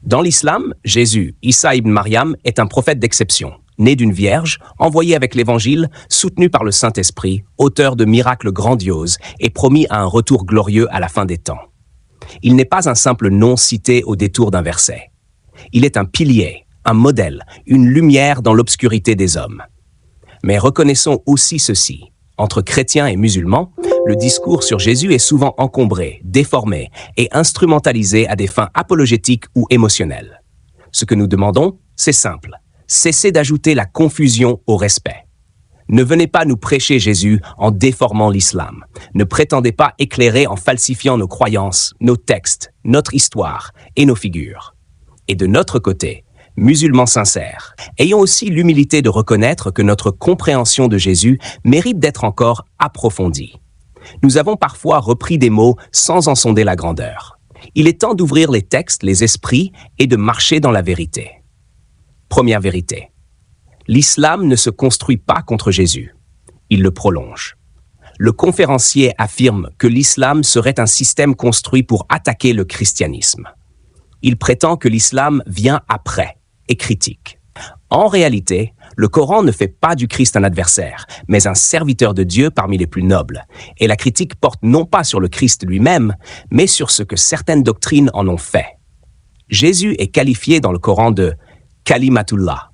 Dans l'islam, Jésus, Issa ibn Maryam, est un prophète d'exception, né d'une vierge, envoyé avec l'Évangile, soutenu par le Saint-Esprit, auteur de miracles grandioses et promis à un retour glorieux à la fin des temps. Il n'est pas un simple nom cité au détour d'un verset. Il est un pilier, un modèle, une lumière dans l'obscurité des hommes. Mais reconnaissons aussi ceci. Entre chrétiens et musulmans, le discours sur Jésus est souvent encombré, déformé et instrumentalisé à des fins apologétiques ou émotionnelles. Ce que nous demandons, c'est simple. Cessez d'ajouter la confusion au respect. Ne venez pas nous prêcher Jésus en déformant l'islam. Ne prétendez pas éclairer en falsifiant nos croyances, nos textes, notre histoire et nos figures. Et de notre côté, musulmans sincères, ayons aussi l'humilité de reconnaître que notre compréhension de Jésus mérite d'être encore approfondie. Nous avons parfois repris des mots sans en sonder la grandeur. Il est temps d'ouvrir les textes, les esprits et de marcher dans la vérité. Première vérité. L'islam ne se construit pas contre Jésus. Il le prolonge. Le conférencier affirme que l'islam serait un système construit pour attaquer le christianisme. Il prétend que l'islam vient après et critique. En réalité, le Coran ne fait pas du Christ un adversaire, mais un serviteur de Dieu parmi les plus nobles. Et la critique porte non pas sur le Christ lui-même, mais sur ce que certaines doctrines en ont fait. Jésus est qualifié dans le Coran de Kalimatullah,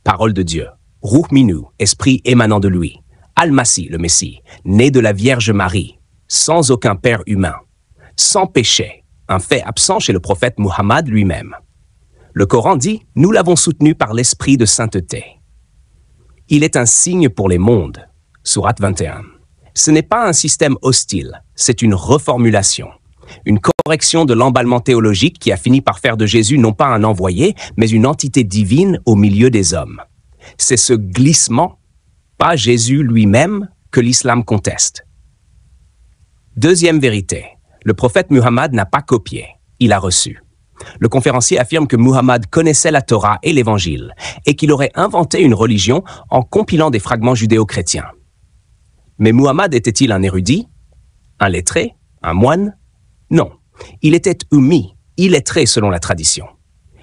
parole de Dieu, Ruh Minu, esprit émanant de lui, Al-Masih, le Messie, né de la Vierge Marie, sans aucun père humain, sans péché, un fait absent chez le prophète Muhammad lui-même. Le Coran dit « Nous l'avons soutenu par l'esprit de sainteté ». Il est un signe pour les mondes, sourate 21. Ce n'est pas un système hostile, c'est une reformulation, une correction de l'emballement théologique qui a fini par faire de Jésus non pas un envoyé, mais une entité divine au milieu des hommes. C'est ce glissement, pas Jésus lui-même, que l'islam conteste. Deuxième vérité, le prophète Muhammad n'a pas copié, il a reçu. Le conférencier affirme que Muhammad connaissait la Torah et l'Évangile et qu'il aurait inventé une religion en compilant des fragments judéo-chrétiens. Mais Muhammad était-il un érudit? Un lettré? Un moine? Non, il était ummi, illettré selon la tradition.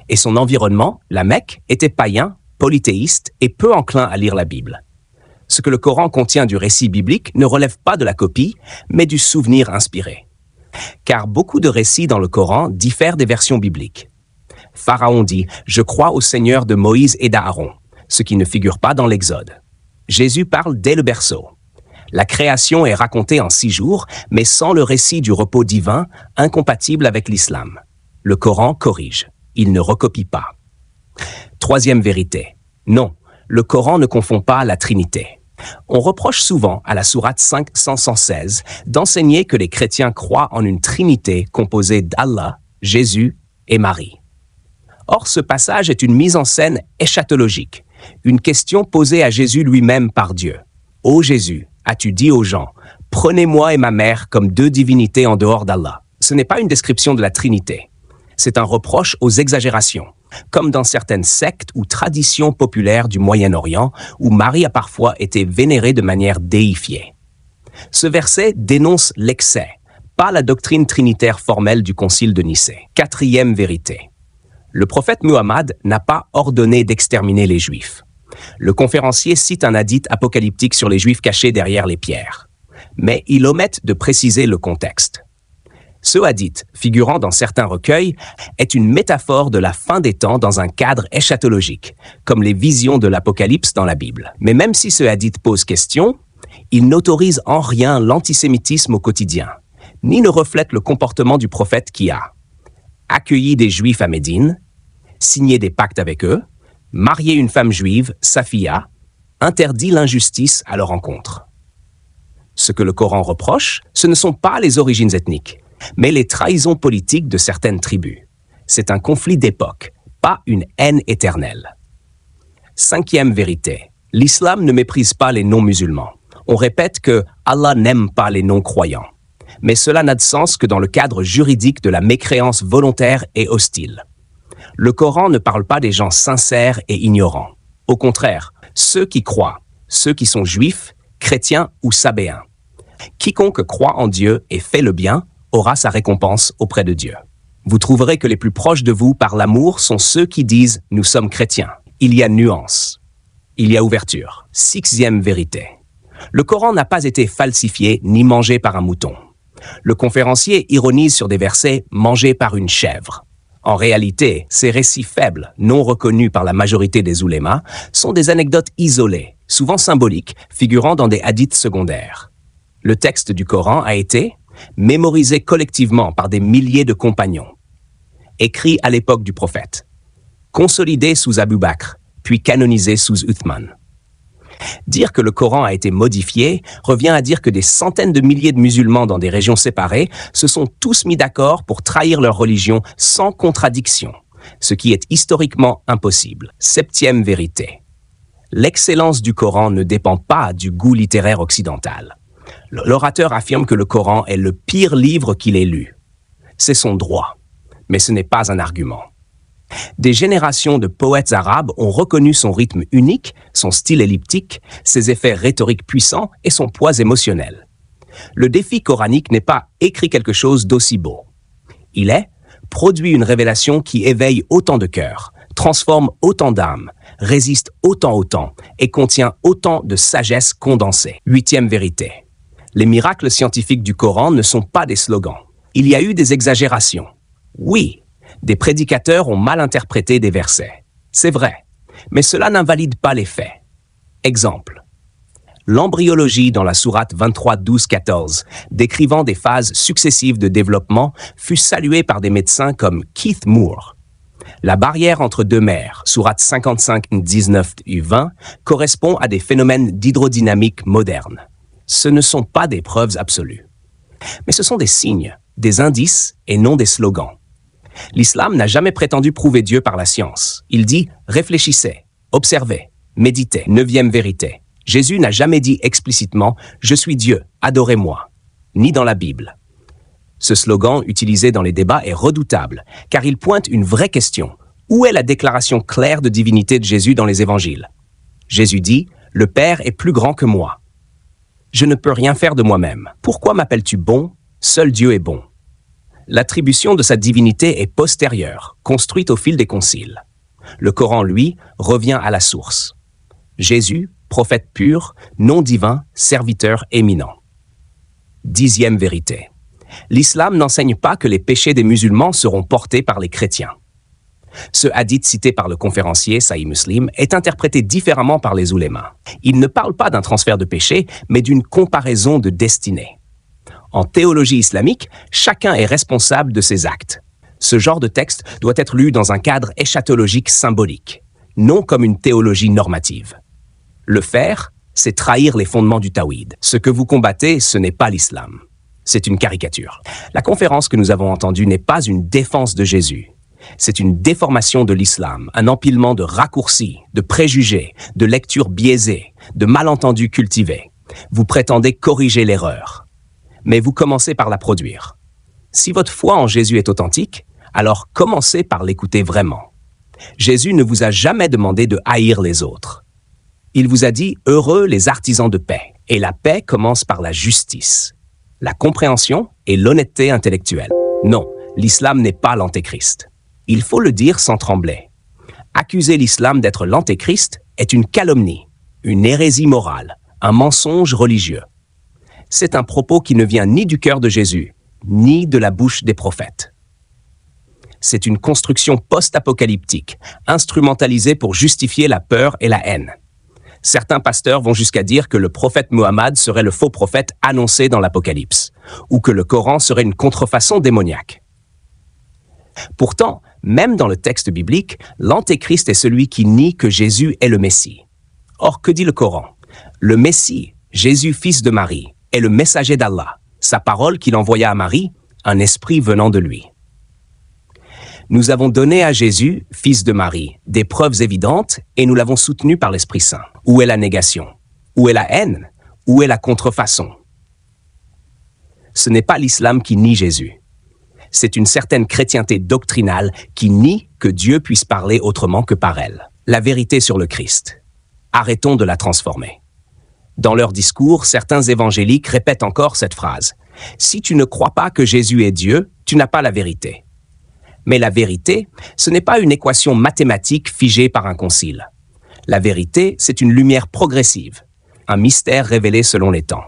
Et son environnement, la Mecque, était païen, polythéiste et peu enclin à lire la Bible. Ce que le Coran contient du récit biblique ne relève pas de la copie, mais du souvenir inspiré. Car beaucoup de récits dans le Coran diffèrent des versions bibliques. Pharaon dit « Je crois au Seigneur de Moïse et d'Aaron », ce qui ne figure pas dans l'Exode. Jésus parle dès le berceau. La création est racontée en 6 jours, mais sans le récit du repos divin, incompatible avec l'islam. Le Coran corrige, il ne recopie pas. Troisième vérité. Non, le Coran ne confond pas la Trinité. On reproche souvent à la sourate 516 d'enseigner que les chrétiens croient en une trinité composée d'Allah, Jésus et Marie. Or, ce passage est une mise en scène eschatologique, une question posée à Jésus lui-même par Dieu. « Ô Jésus, as-tu dit aux gens, prenez-moi et ma mère comme 2 divinités en dehors d'Allah ?» Ce n'est pas une description de la Trinité. C'est un reproche aux exagérations, comme dans certaines sectes ou traditions populaires du Moyen-Orient où Marie a parfois été vénérée de manière déifiée. Ce verset dénonce l'excès, pas la doctrine trinitaire formelle du Concile de Nicée. Quatrième vérité. Le prophète Muhammad n'a pas ordonné d'exterminer les Juifs. Le conférencier cite un hadith apocalyptique sur les Juifs cachés derrière les pierres. Mais il omette de préciser le contexte. Ce hadith, figurant dans certains recueils, est une métaphore de la fin des temps dans un cadre eschatologique, comme les visions de l'Apocalypse dans la Bible. Mais même si ce hadith pose question, il n'autorise en rien l'antisémitisme au quotidien, ni ne reflète le comportement du prophète qui a accueilli des Juifs à Médine, signé des pactes avec eux, marié une femme juive, Safiya, interdit l'injustice à leur encontre. Ce que le Coran reproche, ce ne sont pas les origines ethniques, mais les trahisons politiques de certaines tribus. C'est un conflit d'époque, pas une haine éternelle. Cinquième vérité, l'islam ne méprise pas les non-musulmans. On répète que Allah n'aime pas les non-croyants. Mais cela n'a de sens que dans le cadre juridique de la mécréance volontaire et hostile. Le Coran ne parle pas des gens sincères et ignorants. Au contraire, ceux qui croient, ceux qui sont juifs, chrétiens ou sabéens. Quiconque croit en Dieu et fait le bien aura sa récompense auprès de Dieu. Vous trouverez que les plus proches de vous par l'amour sont ceux qui disent « nous sommes chrétiens ». Il y a nuance. Il y a ouverture. 6e vérité. Le Coran n'a pas été falsifié ni mangé par un mouton. Le conférencier ironise sur des versets mangés par une chèvre. En réalité, ces récits faibles, non reconnus par la majorité des oulémas, sont des anecdotes isolées, souvent symboliques, figurant dans des hadiths secondaires. Le texte du Coran a été mémorisé collectivement par des milliers de compagnons, écrit à l'époque du prophète, consolidé sous Abu Bakr, puis canonisé sous Uthman. Dire que le Coran a été modifié revient à dire que des centaines de milliers de musulmans dans des régions séparées se sont tous mis d'accord pour trahir leur religion sans contradiction, ce qui est historiquement impossible. 7e vérité. L'excellence du Coran ne dépend pas du goût littéraire occidental. L'orateur affirme que le Coran est le pire livre qu'il ait lu. C'est son droit, mais ce n'est pas un argument. Des générations de poètes arabes ont reconnu son rythme unique, son style elliptique, ses effets rhétoriques puissants et son poids émotionnel. Le défi coranique n'est pas « écrit quelque chose d'aussi beau ». Il est « produit une révélation qui éveille autant de cœurs, transforme autant d'âmes, résiste autant au temps et contient autant de sagesse condensée ». 8e vérité. Les miracles scientifiques du Coran ne sont pas des slogans. Il y a eu des exagérations. Oui, des prédicateurs ont mal interprété des versets. C'est vrai, mais cela n'invalide pas les faits. Exemple. L'embryologie dans la sourate 23, 12, 14, décrivant des phases successives de développement, fut saluée par des médecins comme Keith Moore. La barrière entre deux mers, sourate 55, 19 et 20, correspond à des phénomènes d'hydrodynamique moderne. Ce ne sont pas des preuves absolues. Mais ce sont des signes, des indices et non des slogans. L'islam n'a jamais prétendu prouver Dieu par la science. Il dit « réfléchissez, observez, méditez ». 9e vérité. Jésus n'a jamais dit explicitement « je suis Dieu, adorez-moi », ni dans la Bible. Ce slogan utilisé dans les débats est redoutable, car il pointe une vraie question. Où est la déclaration claire de divinité de Jésus dans les évangiles? Jésus dit « le Père est plus grand que moi. Je ne peux rien faire de moi-même. Pourquoi m'appelles-tu bon? Seul Dieu est bon. » L'attribution de sa divinité est postérieure, construite au fil des conciles. Le Coran, lui, revient à la source. Jésus, prophète pur, non divin, serviteur éminent. 10e vérité. L'islam n'enseigne pas que les péchés des musulmans seront portés par les chrétiens. Ce hadith cité par le conférencier Sahih Muslim est interprété différemment par les oulémas. Il ne parle pas d'un transfert de péché, mais d'une comparaison de destinée. En théologie islamique, chacun est responsable de ses actes. Ce genre de texte doit être lu dans un cadre eschatologique symbolique, non comme une théologie normative. Le faire, c'est trahir les fondements du tawhid. Ce que vous combattez, ce n'est pas l'islam. C'est une caricature. La conférence que nous avons entendue n'est pas une défense de Jésus. C'est une déformation de l'islam, un empilement de raccourcis, de préjugés, de lectures biaisées, de malentendus cultivés. Vous prétendez corriger l'erreur. Mais vous commencez par la produire. Si votre foi en Jésus est authentique, alors commencez par l'écouter vraiment. Jésus ne vous a jamais demandé de haïr les autres. Il vous a dit « Heureux les artisans de paix ». Et la paix commence par la justice, la compréhension et l'honnêteté intellectuelle. Non, l'islam n'est pas l'antéchrist. Il faut le dire sans trembler. Accuser l'islam d'être l'antéchrist est une calomnie, une hérésie morale, un mensonge religieux. C'est un propos qui ne vient ni du cœur de Jésus, ni de la bouche des prophètes. C'est une construction post-apocalyptique, instrumentalisée pour justifier la peur et la haine. Certains pasteurs vont jusqu'à dire que le prophète Mohammed serait le faux prophète annoncé dans l'Apocalypse, ou que le Coran serait une contrefaçon démoniaque. Pourtant, même dans le texte biblique, l'antéchrist est celui qui nie que Jésus est le Messie. Or, que dit le Coran? Le Messie, Jésus fils de Marie, est le messager d'Allah, sa parole qu'il envoya à Marie, un esprit venant de lui. Nous avons donné à Jésus, fils de Marie, des preuves évidentes et nous l'avons soutenu par l'Esprit Saint. Où est la négation? Où est la haine? Où est la contrefaçon? Ce n'est pas l'islam qui nie Jésus. C'est une certaine chrétienté doctrinale qui nie que Dieu puisse parler autrement que par elle. La vérité sur le Christ. Arrêtons de la transformer. Dans leur discours, certains évangéliques répètent encore cette phrase. « Si tu ne crois pas que Jésus est Dieu, tu n'as pas la vérité. » Mais la vérité, ce n'est pas une équation mathématique figée par un concile. La vérité, c'est une lumière progressive, un mystère révélé selon les temps.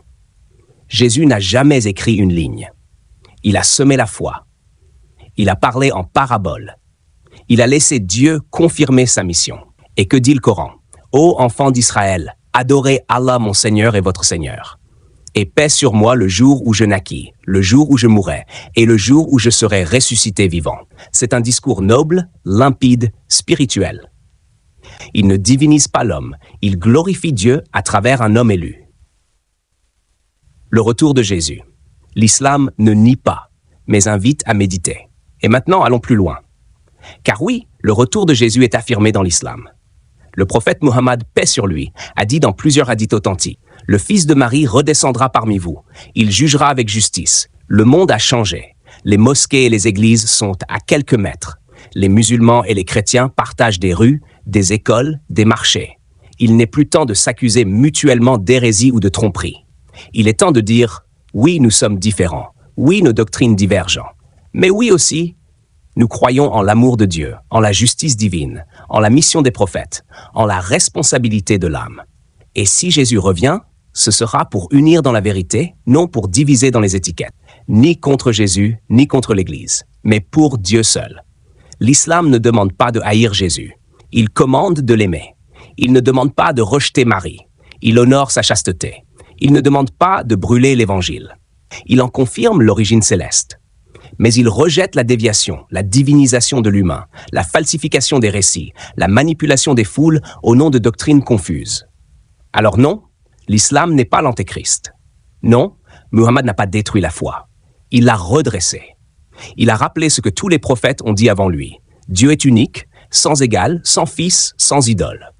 Jésus n'a jamais écrit une ligne. Il a semé la foi. Il a parlé en paraboles. Il a laissé Dieu confirmer sa mission. Et que dit le Coran? Ô enfants d'Israël, adorez Allah mon Seigneur et votre Seigneur. Et paix sur moi le jour où je naquis, le jour où je mourrai, et le jour où je serai ressuscité vivant. C'est un discours noble, limpide, spirituel. Il ne divinise pas l'homme, il glorifie Dieu à travers un homme élu. Le retour de Jésus. L'islam ne nie pas, mais invite à méditer. Et maintenant, allons plus loin. Car oui, le retour de Jésus est affirmé dans l'islam. Le prophète Muhammad, paix sur lui, a dit dans plusieurs hadiths authentiques: « Le fils de Marie redescendra parmi vous. Il jugera avec justice. Le monde a changé. Les mosquées et les églises sont à quelques mètres. Les musulmans et les chrétiens partagent des rues, des écoles, des marchés. Il n'est plus temps de s'accuser mutuellement d'hérésie ou de tromperie. Il est temps de dire « Oui, nous sommes différents. Oui, nos doctrines divergent. Mais oui aussi, nous croyons en l'amour de Dieu, en la justice divine, en la mission des prophètes, en la responsabilité de l'âme. Et si Jésus revient, ce sera pour unir dans la vérité, non pour diviser dans les étiquettes, ni contre Jésus, ni contre l'Église, mais pour Dieu seul. L'islam ne demande pas de haïr Jésus. Il commande de l'aimer. Il ne demande pas de rejeter Marie. Il honore sa chasteté. Il ne demande pas de brûler l'Évangile. Il en confirme l'origine céleste. Mais il rejette la déviation, la divinisation de l'humain, la falsification des récits, la manipulation des foules au nom de doctrines confuses. Alors non, l'islam n'est pas l'antéchrist. Non, Muhammad n'a pas détruit la foi. Il l'a redressée. Il a rappelé ce que tous les prophètes ont dit avant lui. Dieu est unique, sans égal, sans fils, sans idole.